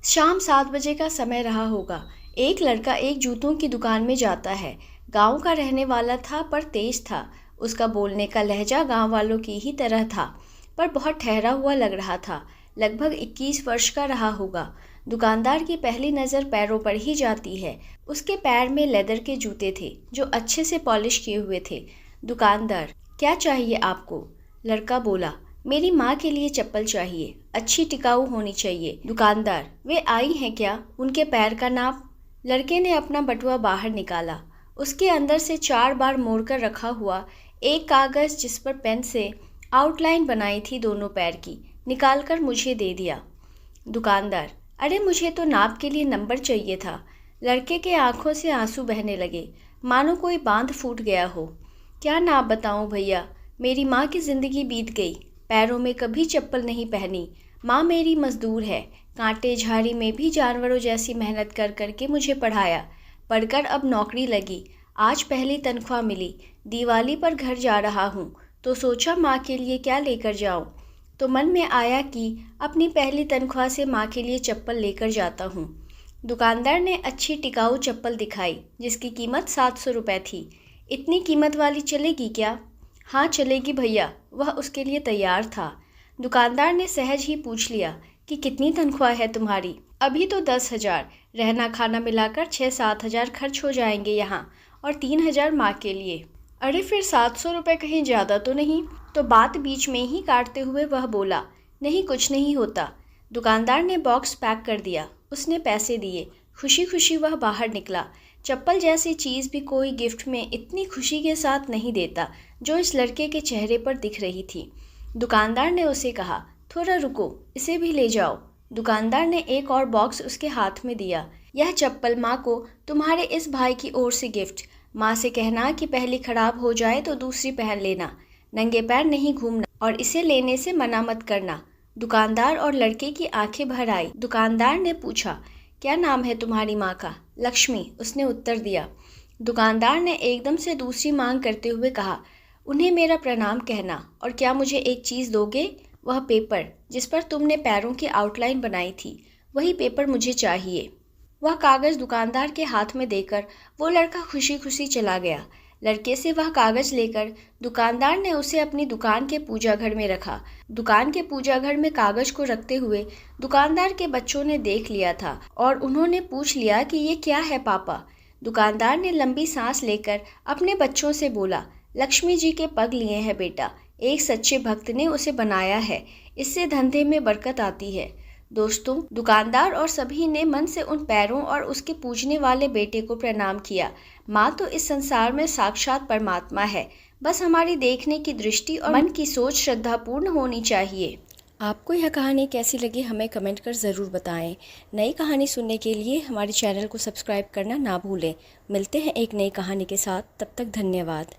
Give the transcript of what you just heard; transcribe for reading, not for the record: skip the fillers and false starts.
शाम 7 बजे का समय रहा होगा। एक लड़का एक जूतों की दुकान में जाता है। गांव का रहने वाला था पर तेज था। उसका बोलने का लहजा गांव वालों की ही तरह था, पर बहुत ठहरा हुआ लग रहा था। लगभग 21 वर्ष का रहा होगा। दुकानदार की पहली नज़र पैरों पर ही जाती है। उसके पैर में लेदर के जूते थे जो अच्छे से पॉलिश किए हुए थे। दुकानदार, क्या चाहिए आपको? लड़का बोला, मेरी माँ के लिए चप्पल चाहिए, अच्छी टिकाऊ होनी चाहिए। दुकानदार, वे आई हैं क्या? उनके पैर का नाप? लड़के ने अपना बटुआ बाहर निकाला। उसके अंदर से 4 बार मोड़कर रखा हुआ एक कागज़ जिस पर पेन से आउटलाइन बनाई थी दोनों पैर की, निकालकर मुझे दे दिया। दुकानदार, अरे मुझे तो नाप के लिए नंबर चाहिए था। लड़के के आंखों से आंसू बहने लगे, मानो कोई बांध फूट गया हो। क्या नाप बताऊं भैया? मेरी माँ की ज़िंदगी बीत गई, पैरों में कभी चप्पल नहीं पहनी। माँ मेरी मज़दूर है, कांटे झाड़ी में भी जानवरों जैसी मेहनत कर कर के मुझे पढ़ाया। पढ़कर अब नौकरी लगी, आज पहली तनख्वाह मिली। दिवाली पर घर जा रहा हूँ तो सोचा माँ के लिए क्या लेकर जाऊँ। तो मन में आया कि अपनी पहली तनख्वाह से माँ के लिए चप्पल लेकर जाता हूँ। दुकानदार ने अच्छी टिकाऊ चप्पल दिखाई जिसकी कीमत 700 रुपये थी। इतनी कीमत वाली चलेगी क्या? हाँ चलेगी भैया, वह उसके लिए तैयार था। दुकानदार ने सहज ही पूछ लिया कि कितनी तनख्वाह है तुम्हारी? अभी तो 10,000, रहना खाना मिलाकर 6-7 हज़ार खर्च हो जाएंगे यहाँ, और 3,000 माँ के लिए। अरे फिर 700 रुपये कहीं ज़्यादा तो नहीं? तो बात बीच में ही काटते हुए वह बोला, नहीं कुछ नहीं होता। दुकानदार ने बॉक्स पैक कर दिया, उसने पैसे दिए। खुशी खुशी वह बाहर निकला। चप्पल जैसी चीज़ भी कोई गिफ्ट में इतनी खुशी के साथ नहीं देता जो इस लड़के के चेहरे पर दिख रही थी। दुकानदार ने उसे कहा, थोड़ा रुको, इसे भी ले जाओ। दुकानदार ने एक और बॉक्स उसके हाथ में दिया। यह चप्पल माँ को तुम्हारे इस भाई की ओर से गिफ्ट। माँ से कहना कि पहली खराब हो जाए तो दूसरी पहन लेना, नंगे पैर नहीं घूमना, और इसे लेने से मना मत करना। दुकानदार और लड़के की आंखें भर आई। दुकानदार ने पूछा, क्या नाम है तुम्हारी माँ का? लक्ष्मी, उसने उत्तर दिया। दुकानदार ने एकदम से दूसरी मांग करते हुए कहा, उन्हें मेरा प्रणाम कहना, और क्या मुझे एक चीज़ दोगे? वह पेपर जिस पर तुमने पैरों की आउटलाइन बनाई थी, वही पेपर मुझे चाहिए। वह कागज़ दुकानदार के हाथ में देकर वो लड़का खुशी खुशी चला गया। लड़के से वह कागज़ लेकर दुकानदार ने उसे अपनी दुकान के पूजा घर में रखा। दुकान के पूजा घर में कागज़ को रखते हुए दुकानदार के बच्चों ने देख लिया था और उन्होंने पूछ लिया कि ये क्या है पापा। दुकानदार ने लंबी सांस लेकर अपने बच्चों से बोला, लक्ष्मी जी के पग लिए हैं बेटा, एक सच्चे भक्त ने उसे बनाया है, इससे धंधे में बरकत आती है। दोस्तों, दुकानदार और सभी ने मन से उन पैरों और उसके पूजने वाले बेटे को प्रणाम किया। माँ तो इस संसार में साक्षात परमात्मा है, बस हमारी देखने की दृष्टि और मन की सोच श्रद्धापूर्ण होनी चाहिए। आपको यह कहानी कैसी लगी हमें कमेंट कर ज़रूर बताएं। नई कहानी सुनने के लिए हमारे चैनल को सब्सक्राइब करना ना भूलें। मिलते हैं एक नई कहानी के साथ, तब तक धन्यवाद।